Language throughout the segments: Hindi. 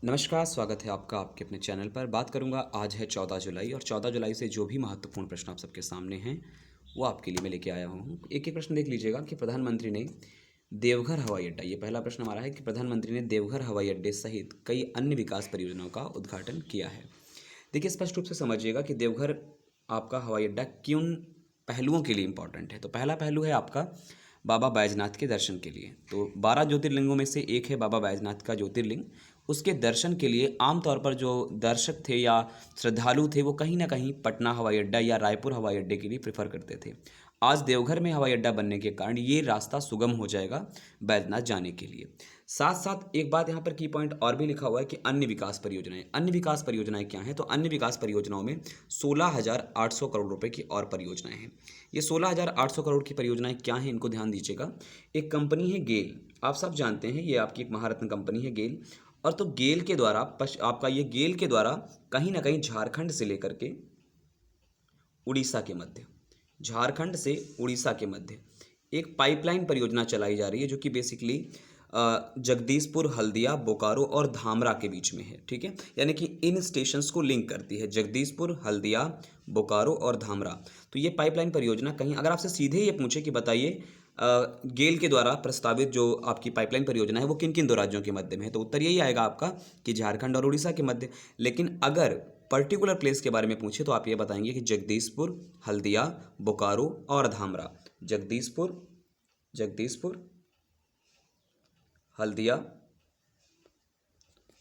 नमस्कार, स्वागत है आपका आपके अपने चैनल पर। बात करूंगा, आज है 14 जुलाई और 14 जुलाई से जो भी महत्वपूर्ण प्रश्न आप सबके सामने हैं, वो आपके लिए मैं लेके आया हूँ। एक-एक प्रश्न देख लीजिएगा कि प्रधानमंत्री ने देवघर हवाई अड्डा, ये पहला प्रश्न हमारा है कि प्रधानमंत्री ने देवघर हवाई अड्डे सहित कई अन्य विकास परियोजनाओं का उद्घाटन किया है। देखिए, स्पष्ट रूप से समझिएगा कि देवघर आपका हवाई अड्डा किन पहलुओं के लिए इम्पोर्टेंट है। तो पहला पहलू है आपका बाबा बैजनाथ के दर्शन के लिए। तो 12 ज्योतिर्लिंगों में से एक है बाबा बैजनाथ का ज्योतिर्लिंग। उसके दर्शन के लिए आमतौर पर जो दर्शक थे या श्रद्धालु थे, वो कहीं न कहीं पटना हवाई अड्डा या रायपुर हवाई अड्डे के लिए प्रेफ़र करते थे। आज देवघर में हवाई अड्डा बनने के कारण ये रास्ता सुगम हो जाएगा बैजनाथ जाने के लिए। साथ-साथ एक बात यहाँ पर की पॉइंट और भी लिखा हुआ है कि अन्य विकास परियोजनाएँ। अन्य विकास परियोजनाएँ क्या हैं? तो अन्य विकास परियोजनाओं में 16,800 करोड़ रुपए की और परियोजनाएँ हैं। ये 16,800 करोड़ की परियोजनाएँ क्या हैं? इनको ध्यान दीजिएगा। एक कंपनी है गेल, आप सब जानते हैं ये आपकी एक महारत्न कंपनी है गेल। और तो गेल के द्वारा आपका ये गेल के द्वारा कहीं न कहीं झारखंड से लेकर के उड़ीसा के मध्य, झारखंड से उड़ीसा के मध्य एक पाइपलाइन परियोजना चलाई जा रही है, जो कि बेसिकली जगदीशपुर, हल्दिया, बोकारो और धामरा के बीच में है। ठीक है, यानी कि इन स्टेशंस को लिंक करती है, जगदीशपुर, हल्दिया, बोकारो और धामरा। तो ये पाइपलाइन परियोजना कहीं अगर आपसे सीधे ये पूछे कि बताइए गेल के द्वारा प्रस्तावित जो आपकी पाइपलाइन परियोजना है वो किन किन दो राज्यों के मध्य में है, तो उत्तर यही आएगा आपका कि झारखंड और उड़ीसा के मध्य। लेकिन अगर पर्टिकुलर प्लेस के बारे में पूछे तो आप ये बताएंगे कि जगदीशपुर, हल्दिया, बोकारो और धामरा। जगदीशपुर, जगदीशपुर, हल्दिया,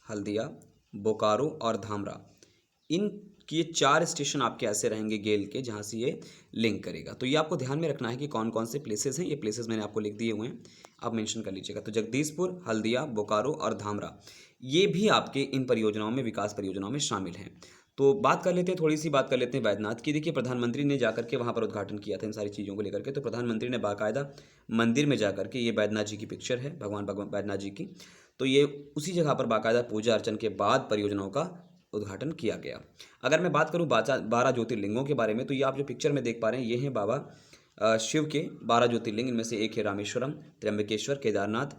हल्दिया, बोकारो और धामरा। इन ये 4 स्टेशन आपके ऐसे रहेंगे गेल के, जहाँ से ये लिंक करेगा। तो ये आपको ध्यान में रखना है कि कौन कौन से प्लेसेस हैं। ये प्लेसेस मैंने आपको लिख दिए हुए हैं, आप मेंशन कर लीजिएगा। तो जगदीशपुर, हल्दिया, बोकारो और धामरा, ये भी आपके इन परियोजनाओं में, विकास परियोजनाओं में शामिल हैं। तो बात कर लेते हैं, थोड़ी सी बात कर लेते हैं बैद्यनाथ की। देखिए, प्रधानमंत्री ने जाकर के वहाँ पर उद्घाटन किया था इन सारी चीज़ों को लेकर के। तो प्रधानमंत्री ने बाकायदा मंदिर में जाकर के, ये बैद्यनाथ जी की पिक्चर है, भगवान बैद्यनाथ जी की। तो ये उसी जगह पर बाकायदा पूजा अर्चन के बाद परियोजनाओं का उद्घाटन किया गया। अगर मैं बात करूँ 12 ज्योतिर्लिंगों के बारे में, तो ये आप जो पिक्चर में देख पा रहे हैं, ये हैं बाबा शिव के 12 ज्योतिर्लिंग। इनमें से एक है रामेश्वरम, त्र्यंबकेश्वर, केदारनाथ,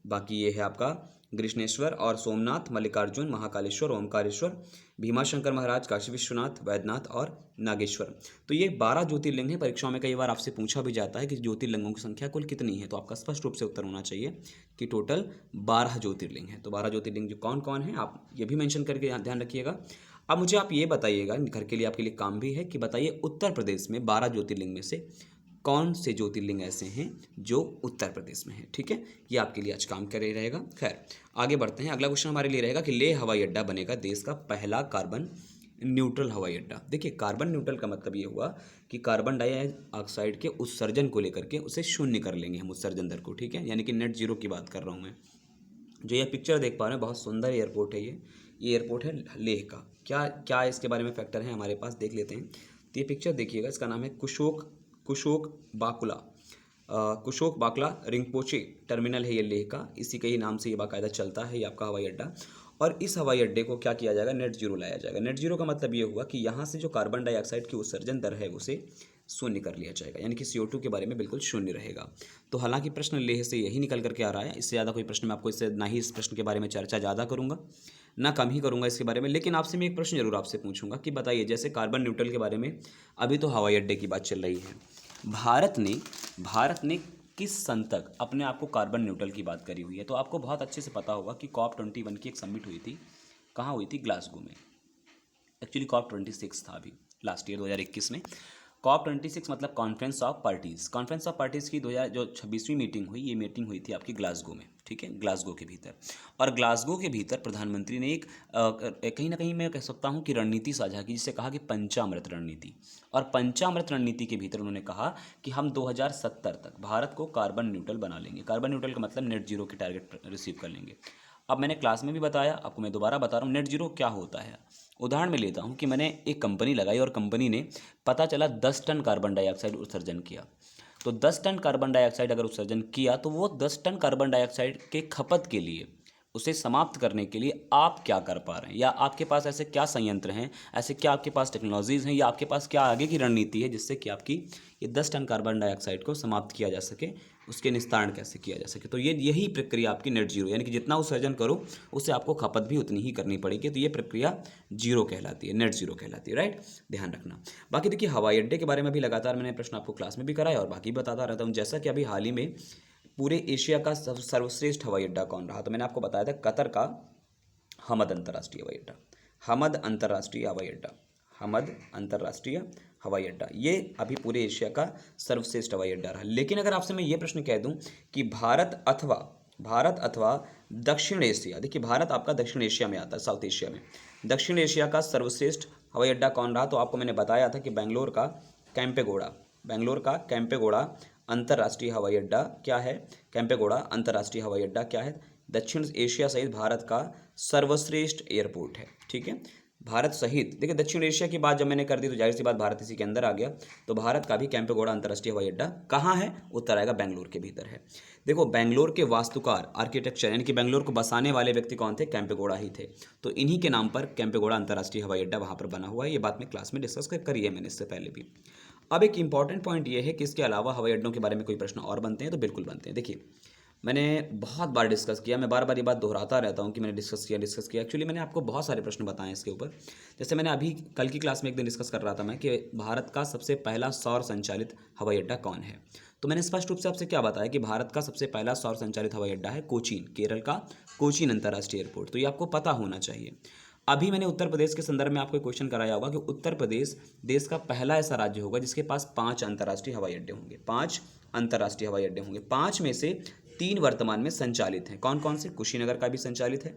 बाकी ये है आपका गृष्णेश्वर और सोमनाथ, मल्लिकार्जुन, महाकालेश्वर, ओमकारेश्वर, भीमाशंकर महाराज, काशी विश्वनाथ, वैद्यनाथ और नागेश्वर। तो ये 12 ज्योतिर्लिंग हैं। परीक्षाओं में कई बार आपसे पूछा भी जाता है कि ज्योतिर्लिंगों की संख्या कुल कितनी है, तो आपका स्पष्ट रूप से उत्तर होना चाहिए कि टोटल 12 ज्योतिर्लिंग हैं। तो 12 ज्योतिर्लिंग जो कौन कौन है, आप ये भी मेंशन करके ध्यान रखिएगा। अब मुझे आप ये बताइएगा, घर के लिए आपके लिए काम भी है, कि बताइए उत्तर प्रदेश में 12 ज्योतिर्लिंग में से कौन से ज्योतिर्लिंग ऐसे हैं जो उत्तर प्रदेश में हैं। ठीक है, ये आपके लिए आज काम कर ही रहेगा। खैर, आगे बढ़ते हैं। अगला क्वेश्चन हमारे लिए रहेगा कि लेह हवाई अड्डा बनेगा देश का पहला कार्बन न्यूट्रल हवाई अड्डा। देखिए, कार्बन न्यूट्रल का मतलब ये हुआ कि कार्बन डाइऑक्साइड के उत्सर्जन को लेकर के उसे शून्य कर लेंगे हम, उत्सर्जन दर को। ठीक है, यानी कि नेट जीरो की बात कर रहा हूँ मैं। जो ये पिक्चर देख पा रहे हैं, बहुत सुंदर एयरपोर्ट है ये एयरपोर्ट है लेह का। क्या क्या इसके बारे में फैक्टर है हमारे पास, देख लेते हैं। तो ये पिक्चर देखिएगा, इसका नाम है कुशोक बाकुला, कुशोक बाकला रिंपोचे टर्मिनल है ये लेह का। इसी के ही नाम से ये बाकायदा चलता है ये आपका हवाई अड्डा। और इस हवाई अड्डे को क्या किया जाएगा, नेट जीरो लाया जाएगा। नेट जीरो का मतलब ये हुआ कि यहाँ से जो कार्बन डाइऑक्साइड की उत्सर्जन दर है उसे शून्य कर लिया जाएगा, यानी कि CO2 के बारे में बिल्कुल शून्य रहेगा। तो हालांकि प्रश्न लेह से यही निकल करके आ रहा है, इससे ज़्यादा कोई प्रश्न मैं आपको इससे ना ही इस प्रश्न के बारे में चर्चा ज़्यादा करूँगा, ना कम ही करूँगा इसके बारे में। लेकिन आपसे मैं एक प्रश्न जरूर आपसे पूछूंगा कि बताइए, जैसे कार्बन न्यूट्रल के बारे में अभी तो हवाई अड्डे की बात चल रही है, भारत ने किस सन तक अपने आप को कार्बन न्यूट्रल की बात करी हुई है? तो आपको बहुत अच्छे से पता होगा कि COP21 की एक समिट हुई थी। कहाँ हुई थी? ग्लासगो में। एक्चुअली COP26 था अभी लास्ट ईयर 2021 में। COP26 मतलब conference of parties. Conference of parties की 26वीं मीटिंग हुई, ये मीटिंग हुई थी आपकी ग्लासगो में। ठीक है, ग्लासगो के भीतर। और ग्लासगो के भीतर प्रधानमंत्री ने एक कहीं ना कहीं मैं कह सकता हूँ कि रणनीति साझा की, जिसे कहा कि पंचामृत रणनीति। और पंचामृत रणनीति के भीतर उन्होंने कहा कि हम 2070 तक भारत को कार्बन न्यूट्रल बना लेंगे। कार्बन न्यूट्रल का मतलब नेट जीरो की टारगेट रिसीव कर लेंगे। अब मैंने क्लास में भी बताया, आपको मैं दोबारा बता रहा हूँ, नेट जीरो क्या होता है। उदाहरण में लेता हूँ कि मैंने एक कंपनी लगाई और कंपनी ने पता चला 10 टन कार्बन डाइऑक्साइड उत्सर्जन किया। तो 10 टन कार्बन डाइऑक्साइड अगर उत्सर्जन किया, तो वो 10 टन कार्बन डाइऑक्साइड के खपत के लिए, उसे समाप्त करने के लिए आप क्या कर पा रहे हैं, या आपके पास ऐसे क्या संयंत्र हैं, ऐसे क्या आपके पास टेक्नोलॉजीज़ हैं, या आपके पास क्या आगे की रणनीति है जिससे कि आपकी ये 10 टन कार्बन डाइऑक्साइड को समाप्त किया जा सके उसके निस्तारण कैसे किया जा सके। तो ये यही प्रक्रिया आपकी नेट जीरो, यानी कि जितना उत्सर्जन करो उससे आपको खपत भी उतनी ही करनी पड़ेगी। तो ये प्रक्रिया जीरो कहलाती है, नेट जीरो कहलाती है, राइट, ध्यान रखना। बाकी देखिए हवाई अड्डे के बारे में भी लगातार मैंने प्रश्न आपको क्लास में भी कराया और बाकी बताता रहता हूँ। जैसा कि अभी हाल ही में पूरे एशिया का सर्वश्रेष्ठ हवाई अड्डा कौन रहा, तो मैंने आपको बताया था कतर का हमद अंतर्राष्ट्रीय हवाई अड्डा, हमद अंतर्राष्ट्रीय हवाई अड्डा, हमद अंतर्राष्ट्रीय हवाई अड्डा, ये अभी पूरे एशिया का सर्वश्रेष्ठ हवाई अड्डा रहा। लेकिन अगर आपसे मैं ये प्रश्न कह दूं कि भारत अथवा दक्षिण एशिया, देखिए भारत आपका दक्षिण एशिया में आता है, साउथ एशिया में, दक्षिण एशिया का सर्वश्रेष्ठ हवाई अड्डा कौन रहा, तो आपको मैंने बताया था कि बेंगलोर का कैंपेगौड़ा अंतर्राष्ट्रीय हवाई अड्डा क्या है, कैंपेगौड़ा अंतर्राष्ट्रीय हवाई अड्डा क्या है, दक्षिण एशिया सहित भारत का सर्वश्रेष्ठ एयरपोर्ट है। ठीक है, भारत सहित, देखिए दक्षिण एशिया की बात जब मैंने कर दी तो जाहिर सी बात भारत इसी के अंदर आ गया। तो भारत का भी कैंपेगौड़ा अंतर्राष्ट्रीय हवाई अड्डा कहाँ है, उत्तर आएगा बेंगलोर के भीतर है। देखो बेंगलोर के वास्तुकार, आर्किटेक्चर, यानी कि बेंगलोर को बसाने वाले व्यक्ति कौन थे, कैंपेगौड़ा ही थे। तो इन्हीं के नाम पर कैंपेगौड़ा अंतर्राष्ट्रीय हवाई अड्डा वहाँ पर बना हुआ है। ये बात मैं क्लास में डिस्कस करी है मैंने इससे पहले भी। अब एक इंपॉर्टेंट पॉइंट ये है कि इसके अलावा हवाई अड्डों के बारे में कोई प्रश्न और बनते हैं, तो बिल्कुल बनते हैं। देखिए मैंने बहुत बार डिस्कस किया, मैं बार बार ये बात दोहराता रहता हूँ कि मैंने डिस्कस किया। एक्चुअली मैंने आपको बहुत सारे प्रश्न बताए इसके ऊपर। जैसे मैंने अभी कल की क्लास में एक दिन डिस्कस कर रहा था मैं कि भारत का सबसे पहला सौर संचालित हवाई अड्डा कौन है। तो मैंने स्पष्ट रूप से आपसे क्या बताया कि भारत का सबसे पहला सौर संचालित हवाई अड्डा है कोचीन, केरल का कोचीन अंतर्राष्ट्रीय एयरपोर्ट। तो ये आपको पता होना चाहिए। अभी मैंने उत्तर प्रदेश के संदर्भ में आपको क्वेश्चन कराया होगा कि उत्तर प्रदेश देश का पहला ऐसा राज्य होगा जिसके पास 5 अंतर्राष्ट्रीय हवाई अड्डे होंगे, 5 अंतर्राष्ट्रीय हवाई अड्डे होंगे। 5 में से 3 वर्तमान में संचालित हैं। कौन कौन से, कुशीनगर का भी संचालित है,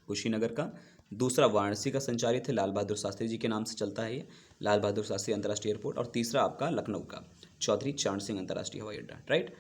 कुशीनगर का, दूसरा वाराणसी का संचालित है, लाल बहादुर शास्त्री जी के नाम से चलता है ये, लाल बहादुर शास्त्री अंतर्राष्ट्रीय एयरपोर्ट, और तीसरा आपका लखनऊ का चौधरी चरण सिंह अंतर्राष्ट्रीय हवाई अड्डा, राइट।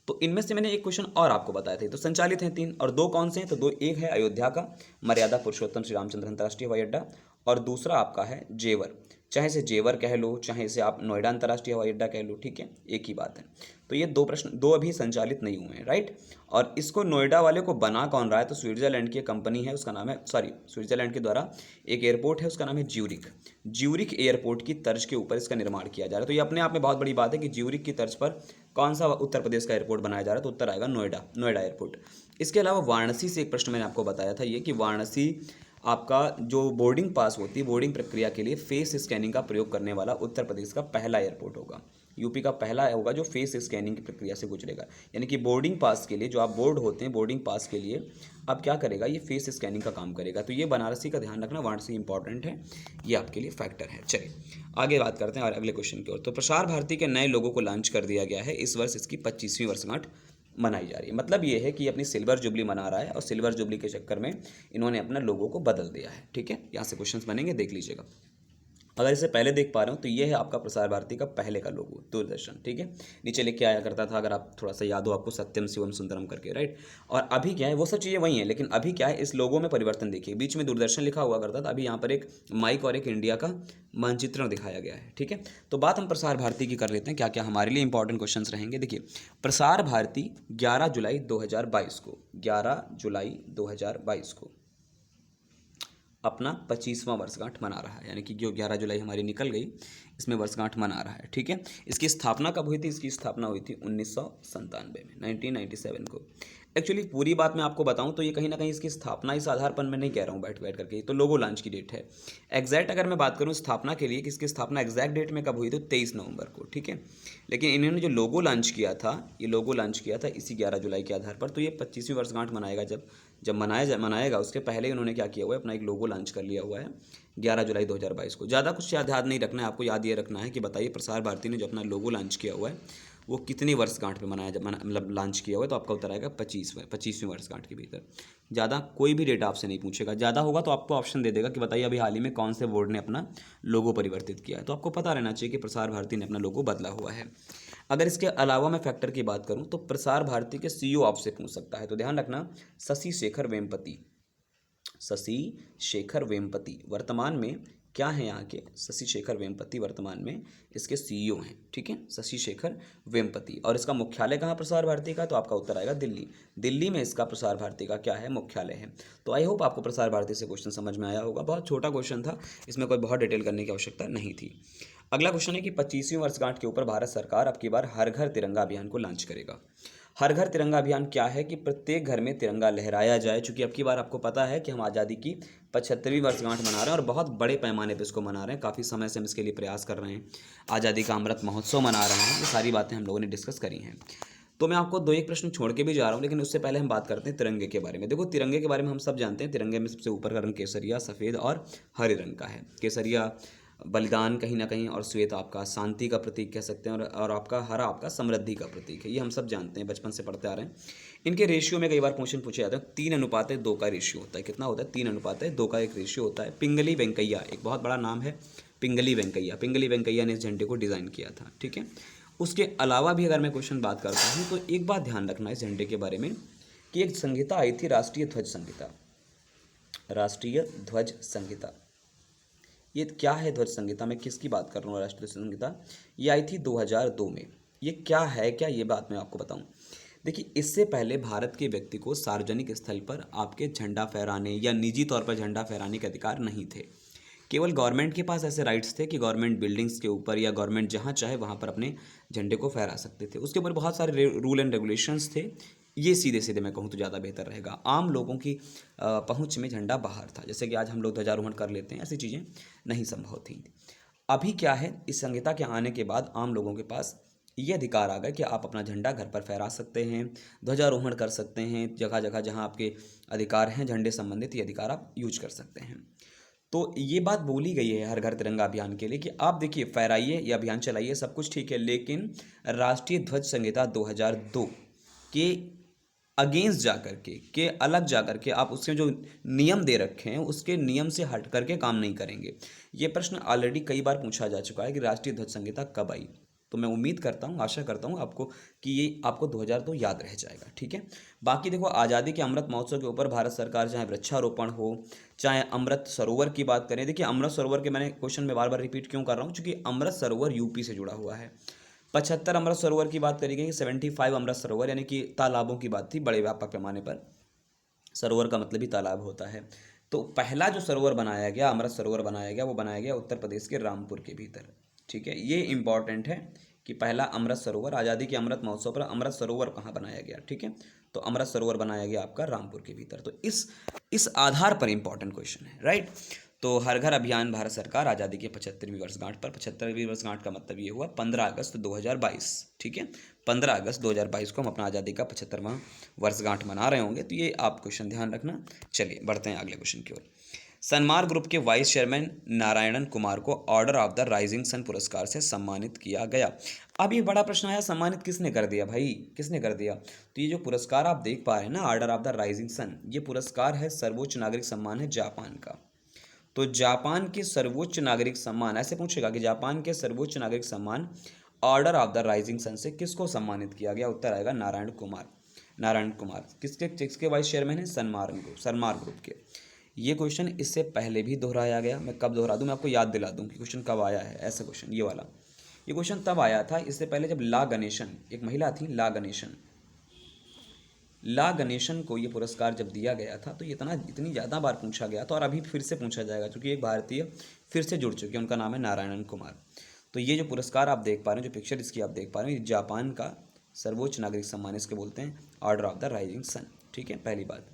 तो इनमें से मैंने एक क्वेश्चन और आपको बताया था, तो संचालित हैं 3 और 2 कौन से हैं, तो 2, एक है अयोध्या का मर्यादा पुरुषोत्तम श्री रामचंद्र अंतर्राष्ट्रीय हवाई अड्डा और दूसरा आपका है जेवर, चाहे इसे जेवर कह लो चाहे इसे आप नोएडा अंतर्राष्ट्रीय हवाई अड्डा कह लो, ठीक है, एक ही बात है। तो ये 2 अभी संचालित नहीं हुए हैं, राइट। और इसको नोएडा वाले को बना कौन रहा है, तो स्विट्जरलैंड की कंपनी है, उसका नाम है, स्विट्जरलैंड के द्वारा एक एयरपोर्ट है, उसका नाम है ज्यूरिख एयरपोर्ट की तर्ज के ऊपर इसका निर्माण किया जा रहा है। तो ये अपने आप में बहुत बड़ी बात है कि ज्यूरिख की तर्ज पर कौन सा उत्तर प्रदेश का एयरपोर्ट बनाया जा रहा है, तो उत्तर आएगा नोएडा एयरपोर्ट। इसके अलावा वाराणसी से एक प्रश्न मैंने आपको बताया था ये कि वाराणसी आपका जो बोर्डिंग पास होती है, बोर्डिंग प्रक्रिया के लिए फेस स्कैनिंग का प्रयोग करने वाला उत्तर प्रदेश का पहला एयरपोर्ट होगा, यूपी का पहला होगा जो फेस स्कैनिंग की प्रक्रिया से गुजरेगा। यानी कि बोर्डिंग पास के लिए जो आप बोर्ड होते हैं, बोर्डिंग पास के लिए अब क्या करेगा, ये फेस स्कैनिंग का काम करेगा। तो ये बनारसी का ध्यान रखना, वाराणसी इंपॉर्टेंट है, ये आपके लिए फैक्टर है। चलिए आगे बात करते हैं और अगले क्वेश्चन की ओर। तो प्रसार भारती के नए लोगों को लॉन्च कर दिया गया है, इस वर्ष इसकी 25वीं वर्षगांठ मनाई जा रही है। मतलब ये है कि अपनी सिल्वर जुबली मना रहा है और सिल्वर जुबली के चक्कर में इन्होंने अपना लोगो को बदल दिया है, ठीक है। यहाँ से क्वेश्चंस बनेंगे, देख लीजिएगा। अगर इसे पहले देख पा रहे हो तो ये है आपका प्रसार भारती का पहले का लोगो, दूरदर्शन, ठीक है। नीचे लिख के आया करता था, अगर आप थोड़ा सा याद हो आपको, सत्यम शिवम सुंदरम करके, राइट। और अभी क्या है, वो सब चीज़ें वही हैं, लेकिन अभी क्या है, इस लोगो में परिवर्तन देखिए, बीच में दूरदर्शन लिखा हुआ करता था, अभी यहाँ पर एक माइक और एक इंडिया का मानचित्रण दिखाया गया है, ठीक है। तो बात हम प्रसार भारती की कर लेते हैं, क्या क्या हमारे लिए इंपॉर्टेंट क्वेश्चन रहेंगे। देखिए प्रसार भारती 11 जुलाई 2022 को, 11 जुलाई 2022 को अपना 25वां वर्षगांठ मना रहा है। यानी कि जो 11 जुलाई हमारी निकल गई, इसमें वर्षगांठ मना रहा है, ठीक है। इसकी स्थापना कब हुई थी, इसकी स्थापना हुई थी 1997 में, 1997 को। एक्चुअली पूरी बात मैं आपको बताऊं तो ये कहीं ना कहीं इसकी स्थापना इस आधार पर मैं नहीं कह रहा हूँ बैठ करके, तो लोगो लॉन्च की डेट है। एग्जैक्ट अगर मैं बात करूँ स्थापना के लिए कि इसकी स्थापना एग्जैक्ट डेट में कब हुई, तो 23 नवंबर को, ठीक है। लेकिन इन्होंने जो लोगो लॉन्च किया था, ये लोगो लॉन्च किया था इसी 11 जुलाई के आधार पर। तो ये 25वीं वर्षगांठ मनाएगा, जब मनाएगा उसके पहले उन्होंने क्या किया हुआ है, अपना एक लोगो लॉन्च कर लिया हुआ है 11 जुलाई 2022 को। ज़्यादा कुछ याद नहीं रखना है आपको, याद ये रखना है कि बताइए प्रसार भारती ने जो अपना लोगो लॉन्च किया हुआ है वो कितनी वर्षगांठ में मतलब लॉन्च किया हुआ है, तो आपका उत्तर आएगा 25वीं वर्षगांठ के भीतर। ज़्यादा कोई भी डेटा आपसे नहीं पूछेगा, ज़्यादा होगा तो आपको ऑप्शन दे देगा कि बताइए अभी हाल ही में कौन से बोर्ड ने अपना लोगो परिवर्तित किया है, तो आपको पता रहना चाहिए कि प्रसार भारती ने अपना लोगो बदला हुआ है। अगर इसके अलावा मैं फैक्टर की बात करूं तो प्रसार भारती के सीईओ आपसे पूछ सकता है, तो ध्यान रखना शशि शेखर वेम्पति वर्तमान में क्या है यहाँ के? शशि शेखर वेम्पति वर्तमान में इसके सीईओ हैं, ठीक है, शशि शेखर वेम्पति। और इसका मुख्यालय कहाँ प्रसार भारती का? तो आपका उत्तर आएगा दिल्ली। दिल्ली में इसका प्रसार भारती का क्या है? मुख्यालय है। तो आई होप आपको प्रसार भारती से क्वेश्चन समझ में आया होगा। बहुत छोटा क्वेश्चन था, इसमें कोई बहुत डिटेल करने की आवश्यकता नहीं थी। अगला क्वेश्चन है कि 25वीं वर्षगांठ के ऊपर भारत सरकार अब की बार हर घर तिरंगा अभियान को लॉन्च करेगा। हर घर तिरंगा अभियान क्या है? कि प्रत्येक घर में तिरंगा लहराया जाए। चूंकि अब की बार आपको पता है कि हम आज़ादी की 75वीं वर्षगांठ मना रहे हैं और बहुत बड़े पैमाने पर इसको मना रहे हैं। काफ़ी समय से हम इसके लिए प्रयास कर रहे हैं, आज़ादी का अमृत महोत्सव मना रहे हैं। ये सारी बातें हम लोगों ने डिस्कस करी हैं। तो मैं आपको 2-1 प्रश्न छोड़ के भी जा रहा हूँ, लेकिन उससे पहले हम बात करते हैं तिरंगे के बारे में। देखो, तिरंगे के बारे में हम सब जानते हैं, तिरंगे में सबसे ऊपर का रंग केसरिया, सफ़ेद और हरे रंग का है। केसरिया बलिदान कहीं ना कहीं, और श्वेत आपका शांति का प्रतीक कह सकते हैं, और आपका हरा आपका समृद्धि का प्रतीक है। ये हम सब जानते हैं, बचपन से पढ़ते आ रहे हैं। इनके रेशियो में कई बार क्वेश्चन पूछे जाते हैं। 3:2 का रेशियो होता है। कितना होता है? 3:2 का एक रेशियो होता है। पिंगली वेंकैया एक बहुत बड़ा नाम है, पिंगली वेंकैया। पिंगली वेंकैया ने इस झंडे को डिज़ाइन किया था, ठीक है। उसके अलावा भी अगर मैं क्वेश्चन बात करता हूँ तो एक बात ध्यान रखना इस झंडे के बारे में कि एक संहिता आई थी, राष्ट्रीय ध्वज संहिता। राष्ट्रीय ध्वज संहिता, ये क्या है ध्वज संहिता? मैं किसकी बात कर रहा हूँ? राष्ट्रीय ध्वज संहिता ये आई थी 2002 में। ये क्या है, क्या ये बात मैं आपको बताऊँ। देखिए, इससे पहले भारत के व्यक्ति को सार्वजनिक स्थल पर आपके झंडा फहराने या निजी तौर पर झंडा फहराने के अधिकार नहीं थे। केवल गवर्नमेंट के पास ऐसे राइट्स थे कि गवर्नमेंट बिल्डिंग्स के ऊपर या गवर्नमेंट जहाँ चाहे वहाँ पर अपने झंडे को फहरा सकते थे। उसके ऊपर बहुत सारे रूल एंड रेगुलेशंस थे। ये सीधे सीधे मैं कहूँ तो ज़्यादा बेहतर रहेगा। आम लोगों की पहुँच में झंडा बाहर था। जैसे कि आज हम लोग ध्वजारोहण कर लेते हैं, ऐसी चीज़ें नहीं संभव थी। अभी क्या है, इस संहिता के आने के बाद आम लोगों के पास ये अधिकार आ गए कि आप अपना झंडा घर पर फहरा सकते हैं, ध्वजारोहण कर सकते हैं। जगह जगह जहाँ आपके अधिकार हैं झंडे संबंधित, ये अधिकार आप यूज कर सकते हैं। तो ये बात बोली गई है हर घर तिरंगा अभियान के लिए कि आप देखिए, फहराइए, ये अभियान चलाइए, सब कुछ ठीक है, लेकिन राष्ट्रीय ध्वज संहिता 2002 के अगेंस्ट जाकर के अलग जाकर के आप उसके जो नियम दे रखे हैं उसके नियम से हट करके काम नहीं करेंगे। ये प्रश्न ऑलरेडी कई बार पूछा जा चुका है कि राष्ट्रीय ध्वज संहिता कब आई। तो मैं उम्मीद करता हूँ, आशा करता हूँ आपको कि ये आपको 2002 याद रह जाएगा, ठीक है। बाकी देखो, आज़ादी के अमृत महोत्सव के ऊपर भारत सरकार चाहे वृक्षारोपण हो, चाहे अमृत सरोवर की बात करें। देखिए, अमृत सरोवर के मैंने क्वेश्चन में बार बार रिपीट क्यों कर रहा हूँ, क्योंकि अमृत सरोवर यूपी से जुड़ा हुआ है। 75 अमृत सरोवर की बात करी गई, 75 अमृत सरोवर यानी कि तालाबों की बात थी बड़े व्यापक पैमाने पर। सरोवर का मतलब ही तालाब होता है। तो पहला जो सरोवर बनाया गया, अमृत सरोवर बनाया गया, वो बनाया गया उत्तर प्रदेश के रामपुर के भीतर, ठीक है। ये इंपॉर्टेंट है कि पहला अमृत सरोवर, आज़ादी के अमृत महोत्सव पर अमृत सरोवर कहाँ बनाया गया, ठीक है। तो अमृत सरोवर बनाया गया आपका रामपुर के भीतर। तो इस आधार पर इंपॉर्टेंट क्वेश्चन है, राइट। तो हर घर अभियान भारत सरकार आज़ादी की 75वीं वर्षगांठ पर, 75वीं वर्षगांठ का मतलब ये हुआ 15 अगस्त 2022, ठीक है। 15 अगस्त 2022 को हम अपना आज़ादी का 75वां वर्षगांठ मना रहे होंगे। तो ये आप क्वेश्चन ध्यान रखना। चलिए बढ़ते हैं अगले क्वेश्चन की ओर। सनमार्ग ग्रुप के वाइस चेयरमैन नारायणन कुमार को order of the rising sun पुरस्कार से सम्मानित किया गया। अब ये बड़ा प्रश्न आया, सम्मानित किसने कर दिया भाई, किसने कर दिया? तो ये जो पुरस्कार आप देख पा रहे हैं ना, order of the rising sun, ये पुरस्कार है, सर्वोच्च नागरिक सम्मान है जापान का। तो जापान के सर्वोच्च नागरिक सम्मान, ऐसे पूछेगा कि जापान के सर्वोच्च नागरिक सम्मान order of the rising sun से किसको सम्मानित किया गया? उत्तर आएगा नारायण कुमार। नारायण कुमार किसके वाइस चेयरमैन है? सनमार्ग ग्रुप के। ये क्वेश्चन इससे पहले भी दोहराया गया। मैं कब दोहरा दूं, मैं आपको याद दिला दूं कि क्वेश्चन कब आया है। ऐसा क्वेश्चन ये वाला, ये क्वेश्चन तब आया था इससे पहले जब ला गणेशन, एक महिला थी ला गणेशन को ये पुरस्कार जब दिया गया था तो इतनी ज़्यादा बार पूछा गया था, और अभी फिर से पूछा जाएगा क्योंकि एक भारतीय फिर से जुड़ चुके हैं, उनका नाम है नारायणन कुमार। तो ये जो पुरस्कार आप देख पा रहे हैं, जो पिक्चर इसकी आप देख पा रहे हैं, ये जापान का सर्वोच्च नागरिक सम्मान इसके बोलते हैं, order of the rising sun, ठीक है, पहली बात।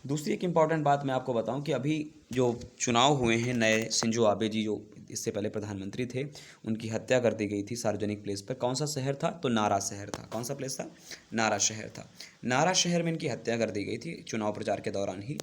दूसरी एक इम्पॉर्टेंट बात मैं आपको बताऊं कि अभी जो चुनाव हुए हैं नए, शिंजो आबे जी जो इससे पहले प्रधानमंत्री थे, उनकी हत्या कर दी गई थी सार्वजनिक प्लेस पर। कौन सा शहर था? तो नारा शहर था। कौन सा प्लेस था? नारा शहर था। नारा शहर में इनकी हत्या कर दी गई थी चुनाव प्रचार के दौरान ही।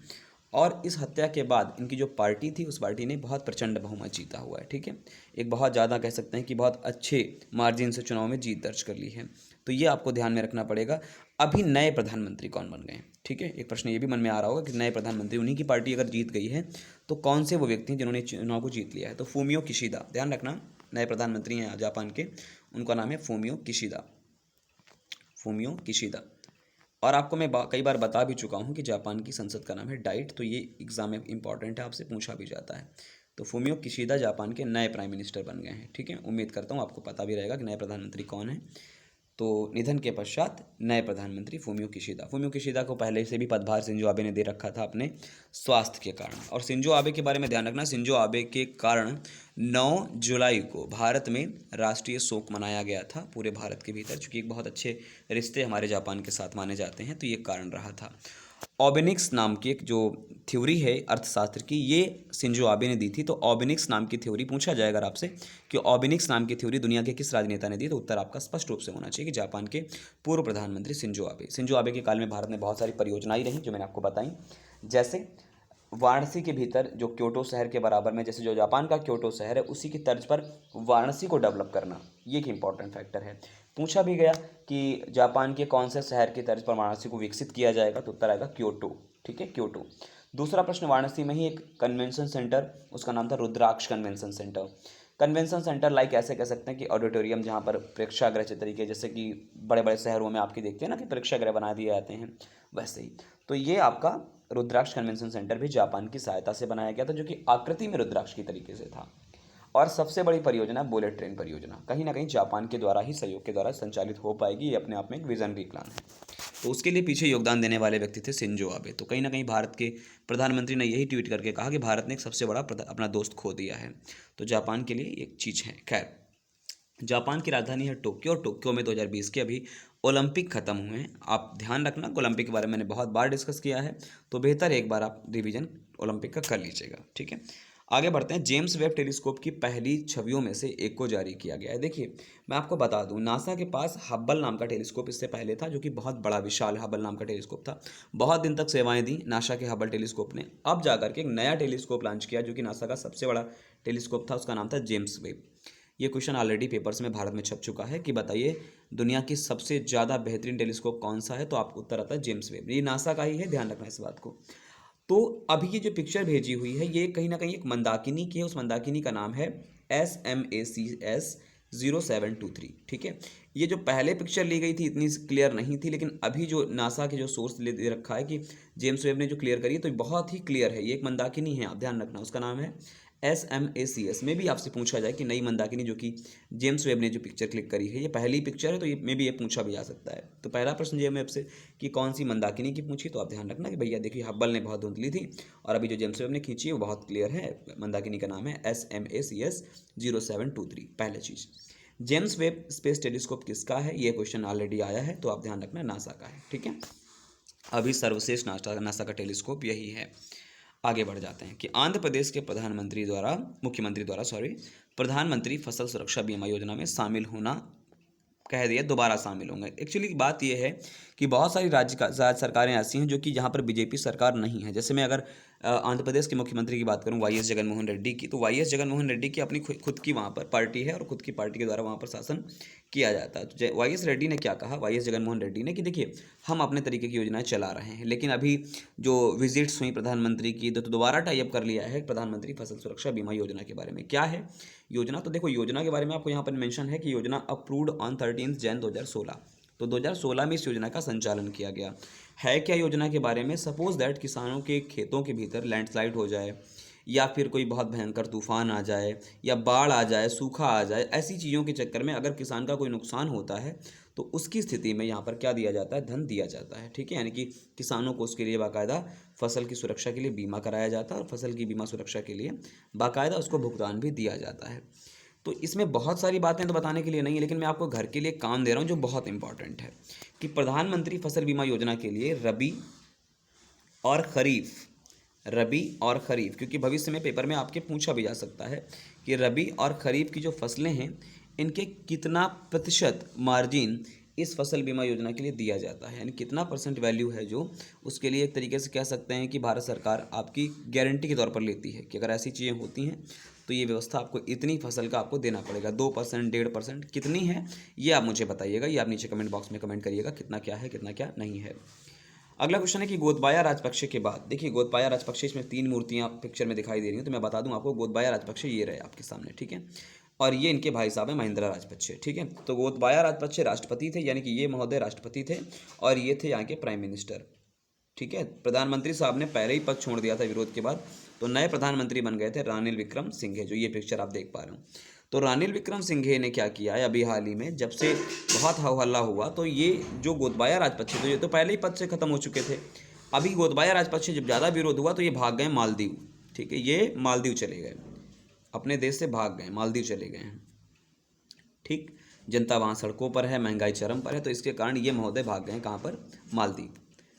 और इस हत्या के बाद इनकी जो पार्टी थी, उस पार्टी ने बहुत प्रचंड बहुमत जीता हुआ है, ठीक है। एक बहुत ज़्यादा कह सकते हैं कि बहुत अच्छे मार्जिन से चुनाव में जीत दर्ज कर ली है। तो ये आपको ध्यान में रखना पड़ेगा। अभी नए प्रधानमंत्री कौन बन गए, ठीक है। एक प्रश्न ये भी मन में आ रहा होगा कि नए प्रधानमंत्री, उन्हीं की पार्टी अगर जीत गई है तो कौन से वो व्यक्ति हैं जिन्होंने चुनाव को जीत लिया है? तो फूमियो किशिदा, ध्यान रखना, नए प्रधानमंत्री हैं जापान के, उनका नाम है फूमियो किशिदा। Fumio Kishida. और आपको मैं कई बार बता भी चुका हूँ कि जापान की संसद का नाम है डाइट। तो ये एग्जाम में इंपॉर्टेंट है, आपसे पूछा भी जाता है। तो फूमियो किशिदा जापान के नए प्राइम मिनिस्टर बन गए हैं। ठीक है, उम्मीद करता हूँ आपको पता भी रहेगा कि नए प्रधानमंत्री कौन है। तो निधन के पश्चात नए प्रधानमंत्री फूमियो किशिदा। फूमियो किशिदा को पहले से भी पदभार शिंजो आबे ने दे रखा था अपने स्वास्थ्य के कारण। और शिंजो आबे के बारे में ध्यान रखना, शिंजो आबे के कारण 9 जुलाई को भारत में राष्ट्रीय शोक मनाया गया था पूरे भारत के भीतर, चूँकि एक बहुत अच्छे रिश्ते हमारे जापान के साथ माने जाते हैं, तो ये कारण रहा था। ऑबिनिक्स नाम की एक जो थ्योरी है अर्थशास्त्र की, ये शिंजो आबे ने दी थी। तो ऑबिनिक्स नाम की थ्योरी पूछा जाए अगर आपसे कि ऑबिनिक्स नाम की थ्योरी दुनिया के किस राजनेता ने दी, तो उत्तर आपका स्पष्ट रूप से होना चाहिए कि जापान के पूर्व प्रधानमंत्री शिंजो आबे। शिंजो आबे के काल में भारत में बहुत सारी परियोजनाएं रहीं जो मैंने आपको बताई, जैसे वाराणसी के भीतर जो क्योटो शहर के बराबर में, जैसे जो जापान का क्योटो शहर है उसी की तर्ज पर वाराणसी को डेवलप करना, ये एक इंपॉर्टेंट फैक्टर है। पूछा भी गया कि जापान के कौन से शहर की तर्ज पर वाराणसी को विकसित किया जाएगा, तो उत्तर आएगा क्योटो। ठीक है, क्योटो। दूसरा प्रश्न, वाराणसी में ही एक कन्वेंशन सेंटर, उसका नाम था Rudraksh convention centre. Convention centre like ऐसे कह सकते हैं कि ऑडिटोरियम जहाँ पर प्रेक्षागृह तरीके, जैसे कि बड़े बड़े शहरों में आपकी देखते हैं ना कि प्रेक्षागृह बना दिए जाते हैं, वैसे ही। तो ये आपका रुद्राक्ष कन्वेंशन सेंटर भी जापान की सहायता से बनाया गया था, जो कि आकृति में रुद्राक्ष की तरीके से था। और सबसे बड़ी परियोजना बुलेट ट्रेन परियोजना, कहीं ना कहीं जापान के द्वारा ही, सहयोग के द्वारा संचालित हो पाएगी। ये अपने आप में एक विजनरी प्लान है। तो उसके लिए पीछे योगदान देने वाले व्यक्ति थे शिंजो आबे। तो कहीं ना कहीं भारत के प्रधानमंत्री ने यही ट्वीट करके कहा कि भारत ने एक सबसे बड़ा अपना दोस्त खो दिया है। तो जापान के लिए एक चीज़ है। खैर, जापान की राजधानी है टोक्यो, और टोक्यो में 2020 के अभी ओलंपिक ख़त्म हुए हैं। आप ध्यान रखना, ओलंपिक के बारे में मैंने बहुत बार डिस्कस किया है, तो बेहतर है एक बार आप रिवीजन ओलंपिक का कर लीजिएगा। ठीक है, आगे बढ़ते हैं। जेम्स वेब टेलीस्कोप की पहली छवियों में से एक को जारी किया गया है। देखिए, मैं आपको बता दूं, नासा के पास हब्बल नाम का टेलीस्कोप इससे पहले था, जो कि बहुत बड़ा विशाल हब्बल नाम का टेलीस्कोप था। बहुत दिन तक सेवाएं दी नासा के हब्बल टेलीस्कोप ने। अब जाकर के एक नया टेलीस्कोप लॉन्च किया, जो कि नासा का सबसे बड़ा टेलीस्कोप था, उसका नाम था जेम्स वेब। ये क्वेश्चन ऑलरेडी पेपर्स में भारत में छप चुका है कि बताइए दुनिया की सबसे ज़्यादा बेहतरीन टेलीस्कोप कौन सा है, तो आपको उत्तर आता है जेम्स वेब। ये नासा का ही है, ध्यान रखना इस बात को। तो अभी ये जो पिक्चर भेजी हुई है, ये कहीं ना कहीं एक मंदाकिनी की है। उस मंदाकिनी का नाम है SMACS0723। ठीक है, ये जो पहले पिक्चर ली गई थी इतनी क्लियर नहीं थी, लेकिन अभी जो नासा के जो सोर्स दे रखा है कि जेम्स वेब ने जो क्लियर करी है, तो बहुत ही क्लियर है। ये एक मंदाकिनी है, आप ध्यान रखना। उसका नाम है SMACS। में भी आपसे पूछा जाए कि नई मंदाकिनी जो कि जेम्स वेब ने जो पिक्चर क्लिक करी है, ये पहली पिक्चर है, तो ये में भी ये पूछा भी जा सकता है। तो पहला प्रश्न जेम्स वेब से कि कौन सी मंदाकिनी की पूछी, तो आप ध्यान रखना कि भैया देखिए हब्बल ने बहुत धुंधली थी, और अभी जो जेम्स वेब ने खींची है वो बहुत क्लियर है। मंदाकिनी का नाम है SMACS0723। पहले चीज़, जेम्स वेब स्पेस टेलीस्कोप किसका है, ये क्वेश्चन ऑलरेडी आया है, तो आप ध्यान रखना नासा का है। ठीक है, अभी सर्वश्रेष्ठ नासा का टेलीस्कोप यही है। आगे बढ़ जाते हैं कि आंध्र प्रदेश के मुख्यमंत्री द्वारा प्रधानमंत्री फसल सुरक्षा बीमा योजना में शामिल होना कह दिया, दोबारा शामिल होंगे। एक्चुअली बात यह है कि बहुत सारी राज्य सरकारें ऐसी हैं जो कि जहाँ पर बीजेपी सरकार नहीं है। जैसे मैं अगर आंध्र प्रदेश के मुख्यमंत्री की बात करूँ वाई एस जगनमोहन रेड्डी की, तो वाई एस जगनमोहन रेड्डी की अपनी खुद की वहाँ पर पार्टी है, और खुद की पार्टी के द्वारा वहाँ पर शासन किया जाता है। तो वाई एस रेड्डी ने क्या कहा, वाई एस जगनमोहन रेड्डी ने, कि देखिए हम अपने तरीके की योजनाएं चला रहे हैं, लेकिन अभी जो विजिट्स हुई प्रधानमंत्री की, तो दोबारा टाई अप कर लिया है प्रधानमंत्री फसल सुरक्षा बीमा योजना के बारे में। क्या है योजना, तो देखो योजना के बारे में आपको यहाँ पर मेंशन है कि योजना अप्रूव्ड ऑन 13 जैन 2016। तो 2016 में इस योजना का संचालन किया गया है। क्या योजना के बारे में, सपोज दैट किसानों के खेतों के भीतर लैंडस्लाइड हो जाए, या फिर कोई बहुत भयंकर तूफान आ जाए, या बाढ़ आ जाए, सूखा आ जाए, ऐसी चीज़ों के चक्कर में अगर किसान का कोई नुकसान होता है, तो उसकी स्थिति में यहाँ पर क्या दिया जाता है, धन दिया जाता है। ठीक है, यानी कि किसानों को उसके लिए बाकायदा फसल की सुरक्षा के लिए बीमा कराया जाता है, और फसल की बीमा सुरक्षा के लिए बाकायदा उसको भुगतान भी दिया जाता है। तो इसमें बहुत सारी बातें तो बताने के लिए नहीं है, लेकिन मैं आपको घर के लिए काम दे रहा हूँ जो बहुत इंपॉर्टेंट है, कि प्रधानमंत्री फसल बीमा योजना के लिए रबी और खरीफ, क्योंकि भविष्य में पेपर में आपके पूछा भी जा सकता है कि रबी और खरीफ की जो फसलें हैं, इनके कितना प्रतिशत मार्जिन इस फसल बीमा योजना के लिए दिया जाता है, यानी कितना परसेंट वैल्यू है जो उसके लिए एक तरीके से कह सकते हैं कि भारत सरकार आपकी गारंटी के तौर पर लेती है कि अगर ऐसी चीज़ें होती हैं तो ये व्यवस्था आपको इतनी फसल का आपको देना पड़ेगा। 2%, 1.5% कितनी है, ये आप मुझे बताइएगा, ये आप नीचे कमेंट बॉक्स में कमेंट करिएगा कितना क्या है, कितना क्या नहीं है। अगला क्वेश्चन है कि गोतबाया राजपक्षे के बाद, देखिए गोतबाया राजपक्षे, इसमें 3 मूर्तियाँ पिक्चर में दिखाई दे रही हैं, तो मैं बता दूं आपको गोतबाया राजपक्षे ये रहे आपके सामने। ठीक है, और ये इनके भाई साहब हैं महिंद्रा राजपक्षे। ठीक है, तो गोतबाया राजपक्षे राष्ट्रपति थे, यानी कि ये महोदय राष्ट्रपति थे, और ये थे यहाँ के प्राइम मिनिस्टर। ठीक है, प्रधानमंत्री साहब ने पहले ही पद छोड़ दिया था विरोध के बाद, तो नए प्रधानमंत्री बन गए थे रानिल विक्रमसिंघे, जो ये पिक्चर आप देख पा रहे हो। तो रानिल विक्रमसिंघे ने क्या किया है अभी हाल ही में, जब से बहुत हो हल्ला हुआ, तो ये जो गोतबाया राजपक्षे, तो ये तो पहले ही पद से खत्म हो चुके थे। अभी गोतबाया राजपक्षे जब ज़्यादा विरोध हुआ तो ये भाग गए मालदीव। ठीक है, ये मालदीव चले गए, अपने देश से भाग गए, मालदीव चले गए हैं। ठीक, जनता वहाँ सड़कों पर है, महंगाई चरम पर है, तो इसके कारण ये महोदय भाग गए हैं कहाँ पर, मालदीव।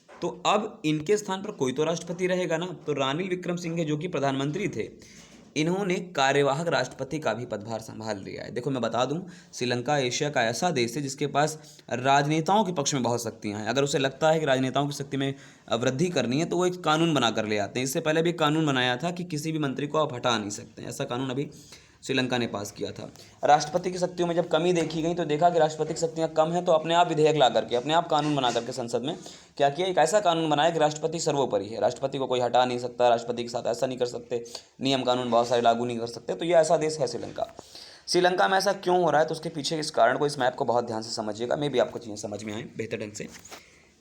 तो अब इनके स्थान पर कोई तो राष्ट्रपति रहेगा ना। तो रानिल विक्रमसिंघे जो कि प्रधानमंत्री थे, इन्होंने कार्यवाहक राष्ट्रपति का भी पदभार संभाल लिया है। देखो मैं बता दूं, श्रीलंका एशिया का ऐसा देश है जिसके पास राजनेताओं के पक्ष में बहुत शक्तियां हैं। अगर उसे लगता है कि राजनेताओं की शक्ति में वृद्धि करनी है तो वो एक कानून बना कर ले आते हैं। इससे पहले भी कानून बनाया था कि किसी भी मंत्री को आप हटा नहीं सकते, ऐसा कानून अभी श्रीलंका ने पास किया था। राष्ट्रपति की शक्तियों में जब कमी देखी गई तो देखा कि राष्ट्रपति की शक्तियां कम हैं, तो अपने आप विधेयक ला करके, अपने आप कानून बना करके संसद में क्या किया, एक ऐसा कानून बनाया कि राष्ट्रपति सर्वोपरि है, राष्ट्रपति को कोई हटा नहीं सकता, राष्ट्रपति के साथ ऐसा नहीं कर सकते, नियम कानून बहुत सारे लागू नहीं कर सकते। तो ये ऐसा देश है श्रीलंका। श्रीलंका में ऐसा क्यों हो रहा है, तो उसके पीछे इस कारण को, इस मैप को बहुत ध्यान से समझिएगा, मैं भी आपको चीज़ें समझ में आए बेहतर ढंग से।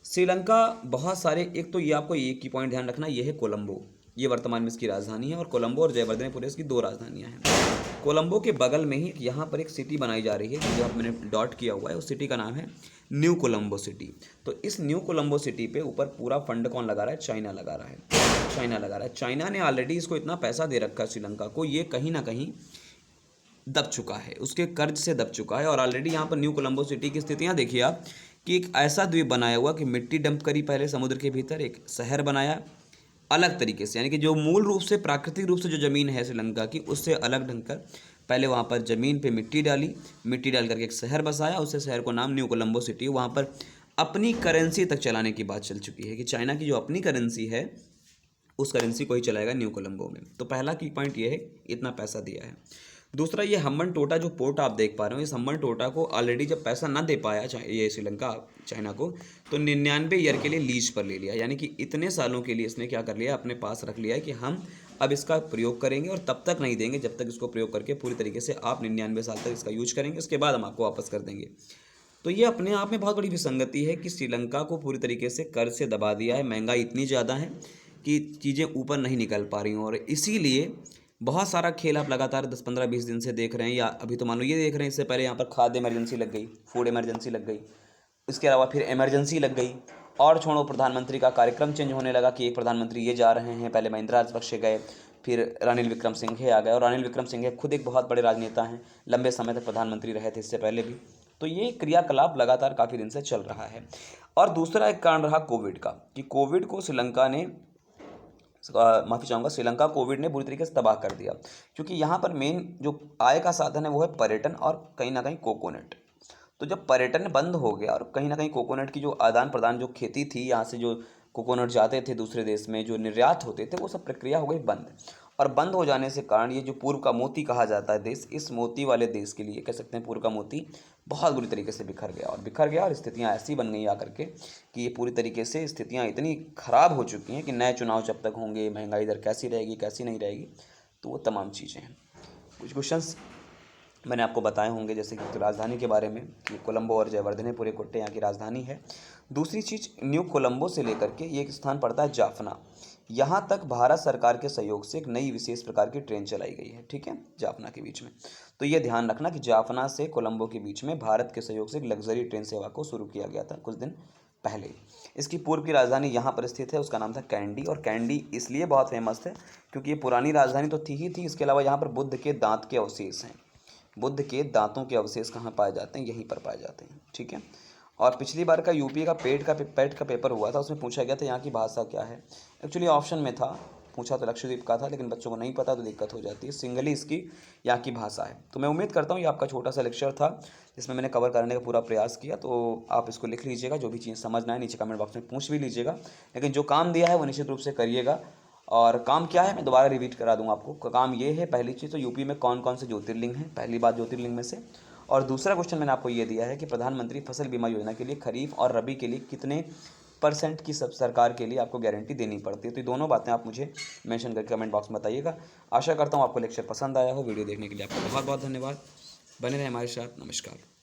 श्रीलंका बहुत सारे, एक तो ये आपको एक ही पॉइंट ध्यान रखना, ये है कोलंबो, ये वर्तमान में इसकी राजधानी है, और कोलंबो और जयवर्धनेपुर इसकी दो राजधानियां हैं। कोलंबो के बगल में ही यहाँ पर एक सिटी बनाई जा रही है, जो मैंने डॉट किया हुआ है, उस सिटी का नाम है न्यू कोलंबो सिटी। तो इस न्यू कोलंबो सिटी पे ऊपर पूरा फंड कौन लगा रहा है, चाइना लगा रहा है, चाइना लगा रहा है। चाइना ने ऑलरेडी इसको इतना पैसा दे रखा है श्रीलंका को, ये कहीं ना कहीं दब चुका है, उसके कर्ज से दब चुका है। और ऑलरेडी यहाँ पर न्यू कोलंबो सिटी की स्थितियाँ देखिए आप, कि एक ऐसा द्वीप बनाया हुआ कि मिट्टी डंप करी पहले समुद्र के भीतर, एक शहर बनाया अलग तरीके से, यानी कि जो मूल रूप से प्राकृतिक रूप से जो ज़मीन है श्रीलंका की, उससे अलग ढंग कर पहले वहाँ पर ज़मीन पे मिट्टी डाली, मिट्टी डाल करके एक शहर बसाया, उस शहर को नाम न्यू कोलंबो सिटी। वहाँ पर अपनी करेंसी तक चलाने की बात चल चुकी है कि चाइना की जो अपनी करेंसी है उस करेंसी को ही चलाएगा न्यू कोलंबो में। तो पहला की पॉइंट ये है, इतना पैसा दिया है। दूसरा, ये हम्बन टोटा जो पोर्ट आप देख पा रहे हो, इस हम्बन टोटा को ऑलरेडी जब पैसा ना दे पाया ये श्रीलंका चाइना को, तो 99 ईयर के लिए लीज पर ले लिया, यानी कि इतने सालों के लिए इसने क्या कर लिया, अपने पास रख लिया है कि हम अब इसका प्रयोग करेंगे, और तब तक नहीं देंगे जब तक इसको प्रयोग करके पूरी तरीके से आप 99 साल तक इसका यूज करेंगे, उसके बाद हम आपको वापस कर देंगे। तो ये अपने आप में बहुत बड़ी विसंगति है कि श्रीलंका को पूरी तरीके से कर्ज से दबा दिया है, महंगाई इतनी ज़्यादा है कि चीज़ें ऊपर नहीं निकल पा रही हैं, और इसीलिए बहुत सारा खेल आप लगातार 10-15-20 दिन से देख रहे हैं, या अभी तो मान लो ये देख रहे हैं, इससे पहले यहाँ पर खाद्य इमरजेंसी लग गई, फूड इमरजेंसी लग गई, इसके अलावा फिर इमरजेंसी लग गई, और छोड़ो प्रधानमंत्री का कार्यक्रम चेंज होने लगा कि एक प्रधानमंत्री ये जा रहे हैं, पहले महिंद्रा राजपक्षे गए, फिर रानिल विक्रमसिंघे आ गए, और रानिल विक्रमसिंघे खुद एक बहुत बड़े राजनेता हैं, लंबे समय तक प्रधानमंत्री रहे थे इससे पहले भी। तो ये क्रियाकलाप लगातार काफ़ी दिन से चल रहा है। और दूसरा एक कारण रहा कोविड का, कि कोविड को श्रीलंका ने, माफ़ी चाहूँगा, श्रीलंका कोविड ने बुरी तरीके से तबाह कर दिया, क्योंकि यहाँ पर मेन जो आय का साधन है वो है पर्यटन और कहीं ना कहीं कोकोनट। तो जब पर्यटन बंद हो गया और कहीं ना कहीं कोकोनट की जो आदान प्रदान जो खेती थी, यहाँ से जो कोकोनट जाते थे दूसरे देश में, जो निर्यात होते थे, वो सब प्रक्रिया हो गई बंद। और बंद हो जाने से कारण ये जो पूर्व का मोती कहा जाता है देश, इस मोती वाले देश के लिए कह सकते हैं पूर्व का मोती बहुत बुरी तरीके से बिखर गया, और स्थितियाँ ऐसी बन गई आकर के कि ये पूरी तरीके से स्थितियाँ इतनी ख़राब हो चुकी हैं कि नए चुनाव जब तक होंगे, महंगाई दर कैसी रहेगी कैसी नहीं रहेगी, तो वो तमाम चीज़ें हैं। कुछ क्वेश्चंस मैंने आपको बताए होंगे, जैसे कि राजधानी के बारे में कि कोलंबो और जयवर्धनेपुर कोट्टे यहाँ की राजधानी है। दूसरी चीज़, न्यू कोलंबो से लेकर के ये एक स्थान पड़ता है जाफना, यहाँ तक भारत सरकार के सहयोग से एक नई विशेष प्रकार की ट्रेन चलाई गई है, ठीक है, जाफना के बीच में। तो ये ध्यान रखना कि जाफना से कोलंबो के बीच में भारत के सहयोग से एक लग्जरी ट्रेन सेवा को शुरू किया गया था कुछ दिन पहले। इसकी पूर्व की राजधानी यहाँ पर स्थित है, उसका नाम था कैंडी, और कैंडी इसलिए बहुत फेमस है क्योंकि ये पुरानी राजधानी तो थी ही थी, इसके अलावा यहाँ पर बुद्ध के दांत के अवशेष हैं। बुद्ध के दांतों के अवशेष कहाँ पाए जाते हैं, यहीं पर पाए जाते हैं, ठीक है। और पिछली बार का यूपी का पेट का पेपर हुआ था, उसमें पूछा गया था यहाँ की भाषा क्या है। एक्चुअली ऑप्शन में था, पूछा तो लक्षद्वीप का था, लेकिन बच्चों को नहीं पता तो दिक्कत हो जाती है। सिंगली इसकी यहाँ की भाषा है। तो मैं उम्मीद करता हूँ ये आपका छोटा सा लेक्चर था जिसमें मैंने कवर करने का पूरा प्रयास किया। तो आप इसको लिख लीजिएगा, जो भी चीज़ समझना है नीचे कमेंट बॉक्स में पूछ भी लीजिएगा, लेकिन जो काम दिया है वो निश्चित रूप से करिएगा। और काम क्या है मैं दोबारा रिपीट करा दूँ आपको। काम ये है, पहली चीज़ तो यूपी में कौन कौन से ज्योतिर्लिंग हैं, पहली बात ज्योतिर्लिंग में से। और दूसरा क्वेश्चन मैंने आपको ये दिया है कि प्रधानमंत्री फसल बीमा योजना के लिए खरीफ और रबी के लिए कितने % की सब सरकार के लिए आपको गारंटी देनी पड़ती है। तो ये दोनों बातें आप मुझे मेंशन करके कमेंट बॉक्स में बताइएगा। आशा करता हूँ आपको लेक्चर पसंद आया हो। वीडियो देखने के लिए आपका बहुत बहुत धन्यवाद। बने रहें हमारे साथ। नमस्कार।